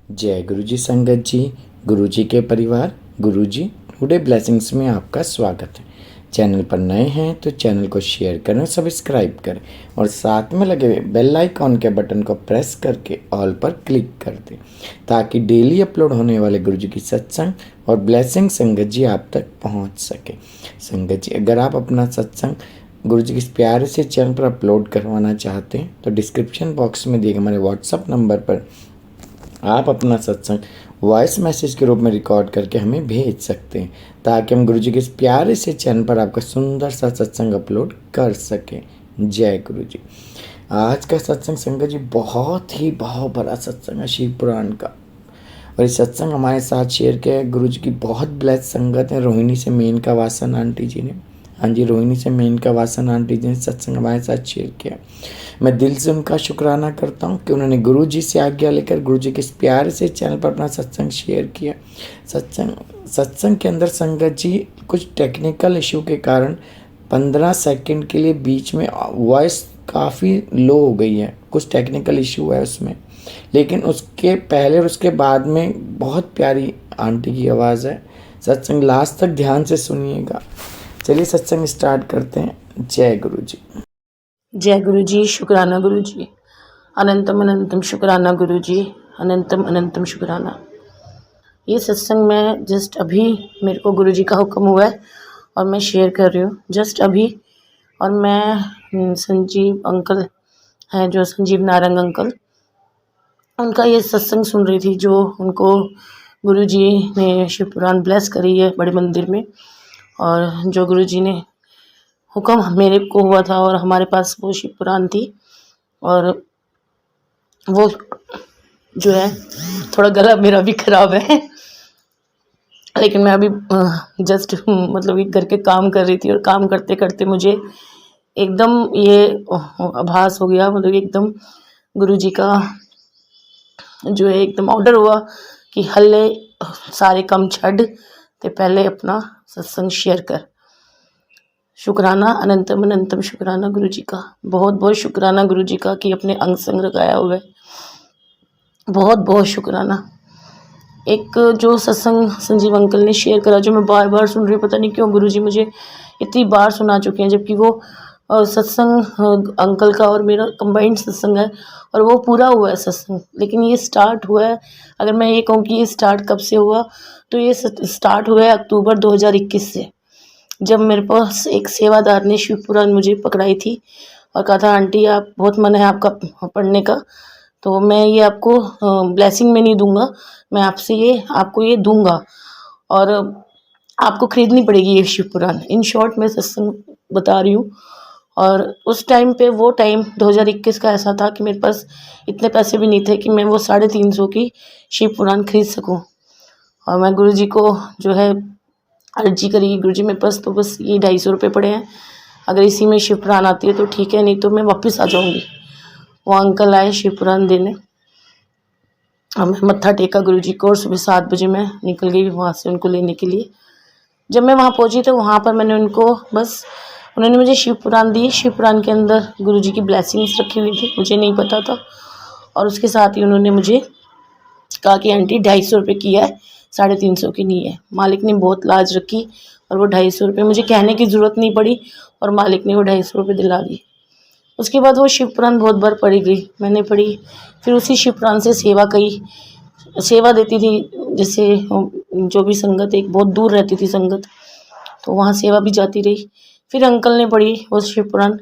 जय गुरु जी संगत जी, गुरु जी के परिवार, गुरु जी टुडे ब्लेसिंग्स में आपका स्वागत है। चैनल पर नए हैं तो चैनल को शेयर करें, सब्सक्राइब करें और साथ में लगे हुए बेल आइकॉन के बटन को प्रेस करके ऑल पर क्लिक कर दें ताकि डेली अपलोड होने वाले गुरु जी की सत्संग और ब्लेसिंग संगत जी आप तक पहुंच सके। संगत जी, अगर आप अपना सत्संग गुरु जी के प्यारे से चैनल पर अपलोड करवाना चाहते हैं तो डिस्क्रिप्शन बॉक्स में दिए गए हमारे व्हाट्सअप नंबर पर आप अपना सत्संग वॉइस मैसेज के रूप में रिकॉर्ड करके हमें भेज सकते हैं ताकि हम गुरु जी के इस प्यारे से चैनल पर आपका सुंदर सा सत्संग अपलोड कर सकें। जय गुरु जी। आज का सत्संग संगत जी बहुत बड़ा सत्संग है शिव पुराण का, और इस सत्संग हमारे साथ शेयर किया है गुरु जी की बहुत ब्लेस संगत है। रोहिणी से मेनका वासन आंटी जी ने, हाँ जी, रोहिणी से मेनका वासन आंटी जी ने सत्संग हमारे साथ शेयर किया। मैं दिल से उनका शुक्राना करता हूँ कि उन्होंने गुरु जी से आज्ञा लेकर गुरु जी के इस प्यारे से चैनल पर अपना सत्संग शेयर किया। सत्संग के अंदर संगत जी कुछ टेक्निकल इशू के कारण 15 सेकंड के लिए बीच में वॉइस काफ़ी लो हो गई है, कुछ टेक्निकल इशू है उसमें, लेकिन उसके पहले और उसके बाद में बहुत प्यारी आंटी की आवाज़ है। सत्संग लास्ट तक ध्यान से सुनिएगा। चलिए सत्संग स्टार्ट करते हैं। जय गुरु जी। जय गुरु जी, शुक्राना गुरु जी, अनंतम अनंतम शुक्राना गुरु जी, अनंतम अनंतम शुक्राना। ये सत्संग में जस्ट अभी मेरे को गुरु जी का हुक्म हुआ है और मैं शेयर कर रही हूँ जस्ट अभी। और मैं संजीव अंकल हैं, जो संजीव नारंग अंकल, उनका ये सत्संग सुन रही थी जो उनको गुरु जी ने शिव पुराण ब्लेस करी है बड़े मंदिर में, और जो गुरु जी ने हुक्म मेरे को हुआ था और हमारे पास वो शिव पुराण थी। और वो जो है, थोड़ा गला मेरा भी खराब है, लेकिन मैं अभी जस्ट मतलब घर के काम कर रही थी और काम करते करते मुझे एकदम ये आभास हो गया, मतलब एकदम गुरु जी का जो है एकदम ऑर्डर हुआ कि हल्ले सारे काम छड़ ते पहले अपना सत्संग शेयर कर। शुक्राना, अनंतम अनंतम शुक्राना गुरु जी का, बहुत बहुत शुक्राना गुरु जी का कि अपने अंग संग लगाया हुआ है, बहुत बहुत शुक्राना। एक जो सत्संग संजीव अंकल ने शेयर करा जो मैं बार बार सुन रही हूँ, पता नहीं क्यों गुरु जी मुझे इतनी बार सुना चुके हैं, जबकि वो सत्संग अंकल का और मेरा कंबाइंड सत्संग है और वो पूरा हुआ है सत्संग, लेकिन ये स्टार्ट हुआ है, अगर मैं ये कहूँ कि ये स्टार्ट कब से हुआ तो ये स्टार्ट हुआ है अक्टूबर 2021 से, जब मेरे पास एक सेवादार ने शिव पुराण मुझे पकड़ाई थी और कहा था आंटी आप बहुत मन है आपका पढ़ने का, तो मैं ये आपको ब्लेसिंग में नहीं दूंगा, मैं आपसे ये आपको ये दूंगा और आपको खरीदनी पड़ेगी ये शिव पुराण। इन शॉर्ट मैं सत्संग बता रही हूँ। और उस टाइम पे वो टाइम 2021 का ऐसा था कि मेरे पास इतने पैसे भी नहीं थे कि मैं वो 350 की शिव पुराण खरीद सकूँ। और मैं गुरु जी को जो है अर्जी करी, गुरु जी मेरे पास तो बस ये 250 रुपये पड़े हैं, अगर इसी में शिव पुराण आती है तो ठीक है, नहीं तो मैं वापस आ जाऊँगी। वो अंकल आए शिव पुराण देने, मैं मत्था टेका गुरु जी को और सुबह 7 बजे मैं निकल गई वहाँ से उनको लेने के लिए। जब मैं वहाँ पहुँची तो वहाँ पर मैंने उनको बस, उन्होंने मुझे शिव पुराण दी, शिव पुराण के अंदर गुरु जी की ब्लेसिंग्स रखी हुई थी, मुझे नहीं पता था, और उसके साथ ही उन्होंने मुझे कहा कि आंटी 250 रुपये की है, 350 की नहीं है। मालिक ने बहुत लाज रखी और वो 250 रुपये मुझे कहने की ज़रूरत नहीं पड़ी और मालिक ने वो 250 रुपये दिला दिए। उसके बाद वो शिव पुराण बहुत बार पढ़ी गई, मैंने पढ़ी, फिर उसी शिव पुराण से सेवा करी, सेवा देती थी, जैसे जो भी संगत एक बहुत दूर रहती थी संगत, तो वहाँ सेवा भी जाती रही। फिर अंकल ने पढ़ी वो शिव पुराण,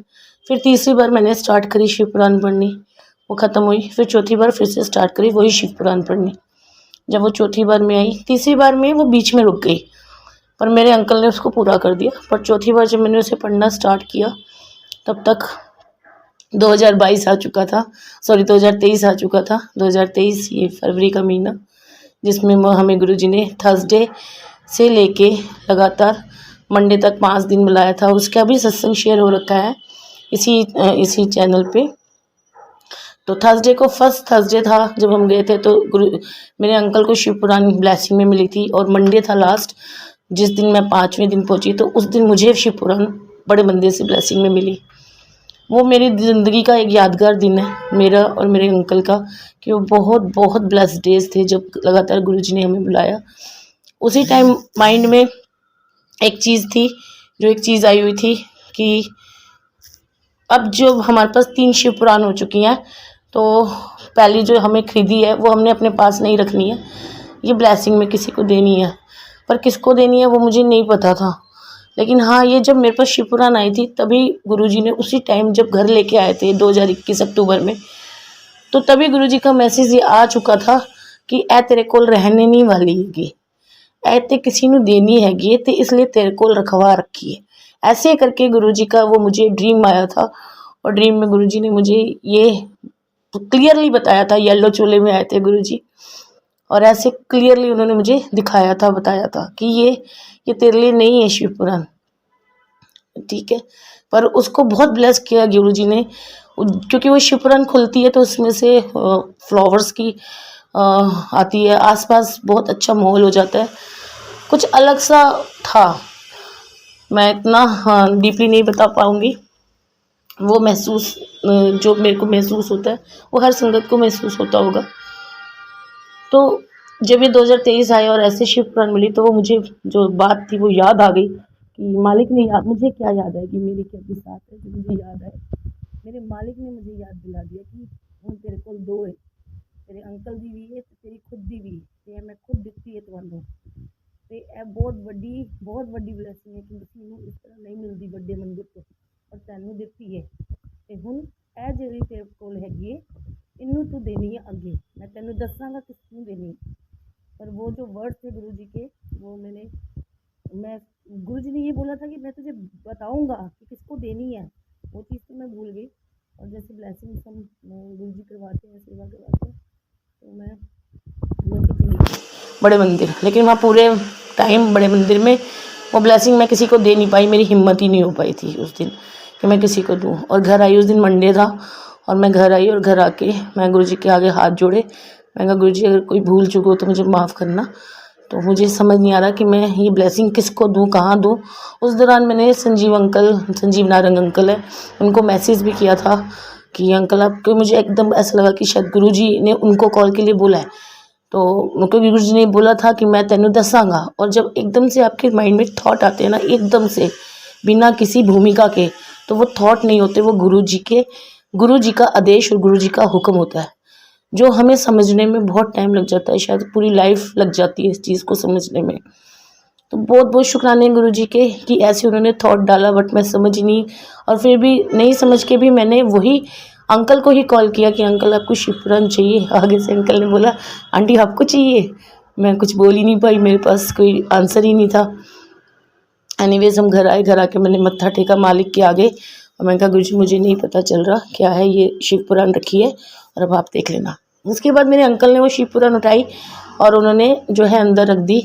फिर तीसरी बार मैंने स्टार्ट करी शिव पुराण पढ़नी, वो ख़त्म हुई, फिर चौथी बार फिर से स्टार्ट करी वही शिव पुराण पढ़नी। जब वो चौथी बार में आई, तीसरी बार में वो बीच में रुक गई, पर मेरे अंकल ने उसको पूरा कर दिया। पर चौथी बार जब मैंने उसे पढ़ना स्टार्ट किया तब तक 2022 आ चुका था, 2023 आ चुका था, 2023 ये फरवरी का महीना, जिसमें हमें गुरु जी ने थर्सडे से लेके लगातार मंडे तक 5 दिन बुलाया था। उसका भी सत्संग शेयर हो रखा है इसी चैनल पे। तो थर्सडे को फर्स्ट थर्सडे था जब हम गए थे, तो मेरे अंकल को शिव पुराण ब्लेसिंग में मिली थी, और मंडे था लास्ट जिस दिन मैं 5वें दिन पहुंची, तो उस दिन मुझे शिव पुराण बड़े मंदिर से ब्लेसिंग में मिली। वो मेरी ज़िंदगी का एक यादगार दिन है, मेरा और मेरे अंकल का, कि वो बहुत बहुत ब्लेस्ड डेज थे जब लगातार गुरुजी ने हमें बुलाया। उसी टाइम माइंड में एक चीज़ थी, जो एक चीज़ आई हुई थी कि अब जो हमारे पास 3 शिव पुराण हो चुकी हैं, तो पहली जो हमें खरीदी है वो हमने अपने पास नहीं रखनी है, ये ब्लेसिंग में किसी को देनी है, पर किसको देनी है वो मुझे नहीं पता था। लेकिन हाँ, ये जब मेरे पास शिव पुराण आई थी तभी गुरुजी ने उसी टाइम जब घर लेके आए थे 2021 अक्टूबर में, तो तभी गुरुजी का मैसेज ये आ चुका था कि ए तेरे कोल रहने नहीं वाली हैगी, ए ते किसी ਨੂੰ देनी हैगी ते इसलिए तेरे कोल रखवा रखी है। ऐसे करके गुरुजी का वो मुझे ड्रीम आया था, और ड्रीम में गुरुजी ने मुझे ये क्लियरली बताया था, येलो चोले में आए थे गुरुजी, और ऐसे क्लियरली उन्होंने मुझे दिखाया था, बताया था कि ये तेरे लिए नहीं है शिव पुराण, ठीक है। पर उसको बहुत ब्लेस किया गुरुजी ने, क्योंकि वो शिव पुराण खुलती है तो उसमें से फ्लावर्स की आती है, आसपास बहुत अच्छा माहौल हो जाता है, कुछ अलग सा था। मैं इतना डीपली नहीं बता पाऊँगी, वो महसूस जो मेरे को महसूस होता है वो हर संगत को महसूस होता होगा। तो जब ये 2023 आया और ऐसे शिव पुराण मिली, तो वो मुझे जो बात थी वो याद आ गई कि मालिक ने याद, मुझे क्या याद है कि मेरी क्या भी साथ है, कि मुझे याद है, मेरे मालिक ने मुझे याद दिला दिया कि हम तेरे को दो है, तेरे अंकल दी भी है ते तेरी खुद दी भी है, मैं खुद दिखती है ਤੁਹਾਨੂੰ ਤੇ ਇਹ ਬਹੁਤ ਵੱਡੀ ਬਲੇਸਿੰਗ ਹੈ ਕਿ ਕਿਸੇ ਨੂੰ ਇਸ ਤਰ੍ਹਾਂ ਨਹੀਂ ਮਿਲਦੀ ਵੱਡੇ ਮੰਦਿਰ ਤੋਂ, ਔਰ ਤੈਨੂੰ ਦਿੱਤੀ ਹੈ। ਤੇ ਹੁਣ ਇਹ ਜਿਹੜੀ ਤੇਰੇ ਕੋਲ ਹੈਗੀ ਹੈ ਇਹਨੂੰ ਤੂੰ ਦੇਣੀ ਹੈ ਅੱਗੇ, मैं ਤੈਨੂੰ ਦੱਸਾਂਗਾ किस ਨੂੰ देनी है। पर वो जो वर्ड थे गुरु जी के, वो मैं गुरु जी ने ये बोला था कि मैं तुझे बताऊंगा कि किसको देनी है, वो चीज़ तो मैं भूल गई। और जैसे ब्लेसिंग हम गुरु जी करवाते हैं, सेवा करवाते हैं, तो मैं लेके चली गई बड़े मंदिर, लेकिन वहाँ पूरे टाइम बड़े मंदिर में वो ब्लेसिंग मैं किसी को दे नहीं पाई, मेरी हिम्मत ही नहीं हो पाई थी उस दिन कि मैं किसी को दूँ। और घर आई, उस दिन मंडे था, और मैं घर आई और घर आके मैं गुरु जी के आगे हाथ जोड़े, मैं कहा गुरु जी अगर कोई भूल चूक हो तो मुझे माफ़ करना। तो मुझे समझ नहीं आ रहा कि मैं ये ब्लेसिंग किसको दूँ, कहाँ दूँ। उस दौरान मैंने संजीव नारंग अंकल है, उनको मैसेज भी किया था कि अंकल आपको, मुझे एकदम ऐसा लगा कि शायद गुरु जी ने उनको कॉल के लिए बोला है, तो क्योंकि गुरु जी ने बोला था कि मैं तेनू दसांगा। और जब एकदम से आपके माइंड में थॉट आते हैं ना, एकदम से बिना किसी भूमिका के, तो वो थॉट नहीं होते, वो गुरु जी का आदेश और गुरु जी का हुक्म होता है, जो हमें समझने में बहुत टाइम लग जाता है, शायद पूरी लाइफ लग जाती है इस चीज़ को समझने में। तो बहुत बहुत शुक्राने गुरु जी के कि ऐसे उन्होंने थॉट डाला, बट मैं समझ नहीं, और फिर भी नहीं समझ के भी मैंने वही अंकल को ही कॉल किया कि अंकल आपको शिव पुराण चाहिए। आगे से अंकल ने बोला आंटी आपको चाहिए, मैं कुछ बोल ही नहीं पाई, मेरे पास कोई आंसर ही नहीं था। एनीवेज हम घर आए, घर आके मैंने मत्था टेका मालिक के आगे, और मैंने कहा गुरु जी मुझे नहीं पता चल रहा क्या है, ये शिव पुराण रखी है और अब आप देख लेना। उसके बाद मेरे अंकल ने वो शिव पुराण उठाई और उन्होंने जो है अंदर रख दी,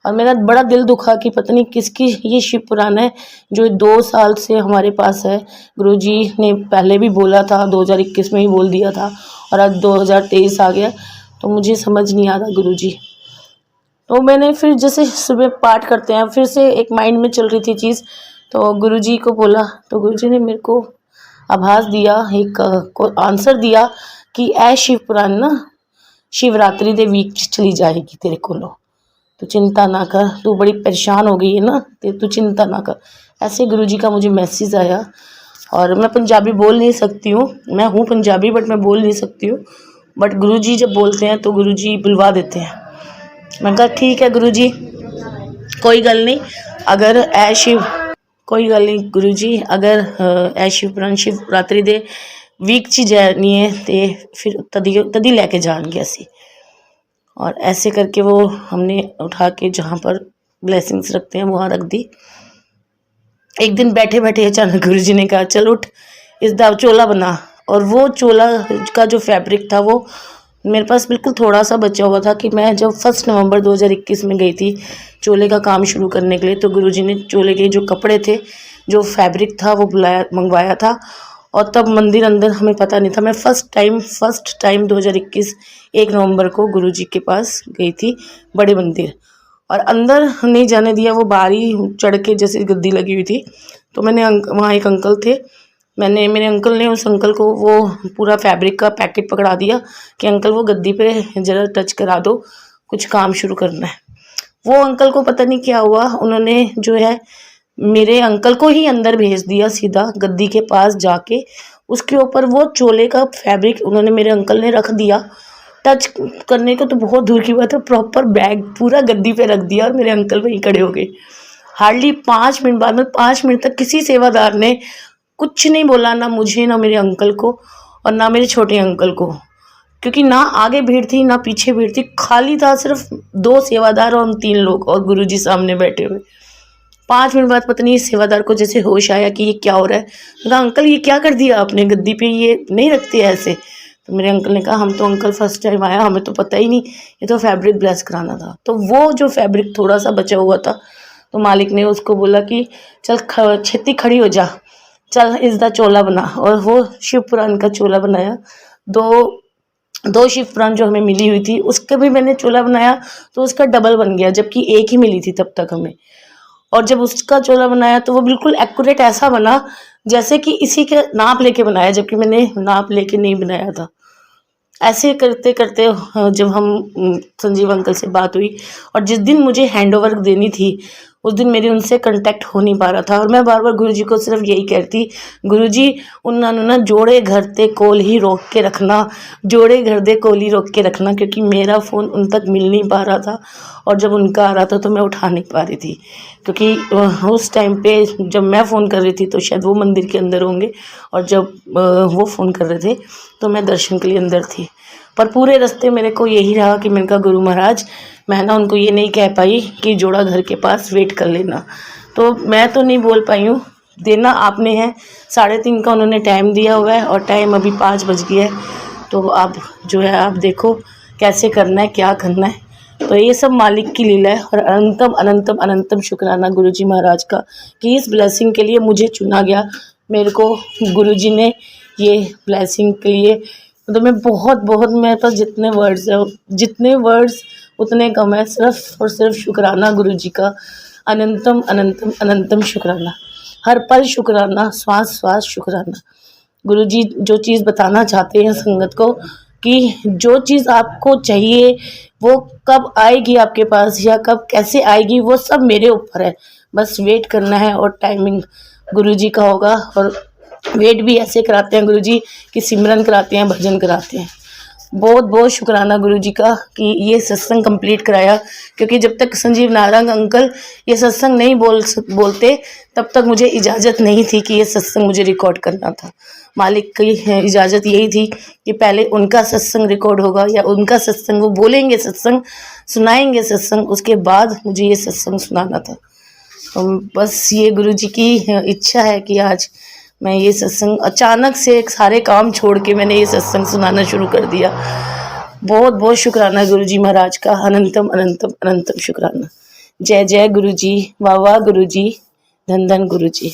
और मेरा बड़ा दिल दुखा कि पता नहीं किसकी ये शिव पुराण है जो 2 साल से हमारे पास है। गुरुजी ने पहले भी बोला था, 2021 में ही बोल दिया था, और आज 2023 आ गया, तो मुझे समझ नहीं आ रहा गुरुजी। तो मैंने फिर जैसे सुबह पाठ करते हैं, फिर से एक माइंड में चल रही थी चीज़, तो गुरुजी को बोला, तो गुरुजी ने मेरे को आभास दिया, एक आंसर दिया कि ए शिव पुराण ना शिवरात्रि दे वीक चली जाएगी तेरे कोलों, तू चिंता ना कर, तू बड़ी परेशान हो गई है ना, तो तू चिंता ना कर। ऐसे गुरुजी का मुझे मैसेज आया, और मैं पंजाबी बोल नहीं सकती हूँ, मैं हूँ पंजाबी बट मैं बोल नहीं सकती हूँ, बट गुरुजी जब बोलते हैं तो गुरुजी बुलवा देते हैं। मैंने कहा ठीक है गुरुजी, कोई गल नहीं, अगर ऐ शिव कोई गल नहीं गुरुजी, अगर ऐ शिव पुराण शिवरात्रि दे वीक च जानी है तो फिर तदी लैके जाएंगे असी। और ऐसे करके वो हमने उठा के जहाँ पर ब्लेसिंग्स रखते हैं वहाँ रख दी। एक दिन बैठे बैठे अचानक गुरुजी ने कहा चल उठ, इसका चोला बना। और वो चोला का जो फैब्रिक था वो मेरे पास बिल्कुल थोड़ा सा बचा हुआ था कि मैं जब 1 नवंबर 2021 में गई थी चोले का काम शुरू करने के लिए, तो गुरुजी ने चोले के जो कपड़े थे, जो फैब्रिक था वो मंगवाया था। और तब मंदिर अंदर हमें पता नहीं था। मैं फर्स्ट टाइम 2021 1 नवंबर को गुरुजी के पास गई थी बड़े मंदिर, और अंदर नहीं जाने दिया, वो बारी चढ़ के जैसे गद्दी लगी हुई थी। तो मैंने वहाँ एक अंकल थे, मैंने मेरे अंकल ने उस अंकल को वो पूरा फैब्रिक का पैकेट पकड़ा दिया कि अंकल वो गद्दी पे ज़रा टच करा दो, कुछ काम शुरू करना है। वो अंकल को पता नहीं क्या हुआ, उन्होंने जो है मेरे अंकल को ही अंदर भेज दिया सीधा गद्दी के पास जाके। उसके ऊपर वो चोले का फैब्रिक उन्होंने मेरे अंकल ने रख दिया। टच करने को तो बहुत दूर की बात है, प्रॉपर बैग पूरा गद्दी पे रख दिया और मेरे अंकल वहीं खड़े हो गए। हार्डली 5 मिनट बाद में 5 मिनट तक किसी सेवादार ने कुछ नहीं बोला, ना मुझे ना मेरे अंकल को और ना मेरे छोटे अंकल को, क्योंकि ना आगे भीड़ थी ना पीछे भीड़ थी, खाली था सिर्फ 2 सेवादार और हम 3 लोग और गुरुजी सामने बैठे हुए। 5 मिनट बाद पता नहीं इस सेवादार को जैसे होश आया कि ये क्या हो रहा है। मैं कहा अंकल ये क्या कर दिया आपने गद्दी पे, ये नहीं रखते ऐसे। तो मेरे अंकल ने कहा हम तो अंकल फर्स्ट टाइम आया, हमें तो पता ही नहीं, ये तो फैब्रिक ब्लेस कराना था। तो वो जो फैब्रिक थोड़ा सा बचा हुआ था तो मालिक ने उसको बोला कि चल छेती खड़ी हो जा, चल इसका चोला बना। और वो शिव पुराण का चोला बनाया। दो शिव पुराण जो हमें मिली हुई थी उसका भी मैंने चोला बनाया तो उसका डबल बन गया, जबकि एक ही मिली थी तब तक हमें। और जब उसका चोला बनाया तो वो बिल्कुल एक्यूरेट ऐसा बना जैसे कि इसी के नाप लेके बनाया, जबकि मैंने नाप लेके नहीं बनाया था। ऐसे करते करते जब हम संजीव अंकल से बात हुई और जिस दिन मुझे हैंड ओवर देनी थी उस दिन मेरी उनसे कांटेक्ट हो नहीं पा रहा था। और मैं बार बार गुरुजी को सिर्फ यही कहती, गुरुजी उन्होंने ना जोड़े घर दे कोल ही रोक के रखना, जोड़े घर दे कोल ही रोक के रखना, क्योंकि मेरा फ़ोन उन तक मिल नहीं पा रहा था और जब उनका आ रहा था तो मैं उठा नहीं पा रही थी, क्योंकि उस टाइम पे जब मैं फ़ोन कर रही थी तो शायद वो मंदिर के अंदर होंगे और जब वो फ़ोन कर रहे थे तो मैं दर्शन के लिए अंदर थी। पर पूरे रास्ते मेरे को यही रहा कि मैंने कहा गुरु महाराज मैं ना उनको ये नहीं कह पाई कि जोड़ा घर के पास वेट कर लेना, तो मैं तो नहीं बोल पाई हूँ, देना आपने है। 3:30 का उन्होंने टाइम दिया हुआ है और टाइम अभी 5 बज गया है। तो आप जो है आप देखो कैसे करना है, क्या करना है। तो ये सब मालिक की लीला है और अनंतम अनंतम अनंतम शुक्राना गुरुजी महाराज का कि इस ब्लेसिंग के लिए मुझे चुना गया। मेरे को गुरुजी ने ये ब्लेसिंग के लिए मतलब मैं बहुत मेरे पास जितने वर्ड्स उतने कम है। सिर्फ और सिर्फ शुक्राना गुरुजी का, अनंतम अनंतम अनंतम शुक्राना, हर पल शुक्राना, श्वास श्वास शुक्राना। गुरुजी जो चीज़ बताना चाहते हैं संगत को कि जो चीज़ आपको चाहिए वो कब आएगी आपके पास या कब कैसे आएगी वो सब मेरे ऊपर है, बस वेट करना है और टाइमिंग गुरुजी का होगा। और वेट भी ऐसे कराते हैं गुरुजी कि सिमरन कराते हैं, भजन कराते हैं। बहुत शुक्राना गुरुजी का कि ये सत्संग कंप्लीट कराया, क्योंकि जब तक संजीव नारंग अंकल ये सत्संग नहीं बोलते तब तक मुझे इजाज़त नहीं थी कि ये सत्संग मुझे रिकॉर्ड करना था। मालिक की इजाज़त यही थी कि पहले उनका सत्संग रिकॉर्ड होगा या उनका सत्संग वो बोलेंगे, सत्संग सुनाएंगे, सत्संग उसके बाद मुझे ये सत्संग सुनाना था। तो बस ये गुरुजी की इच्छा है कि आज मैं ये सत्संग अचानक से सारे काम छोड़ के मैंने ये सत्संग सुनाना शुरू कर दिया। बहुत शुक्राना गुरुजी महाराज का, अनंतम अनंतम अनंतम शुक्राना। जय जय गुरुजी, वाह वाह गुरुजी, धन धन गुरुजी।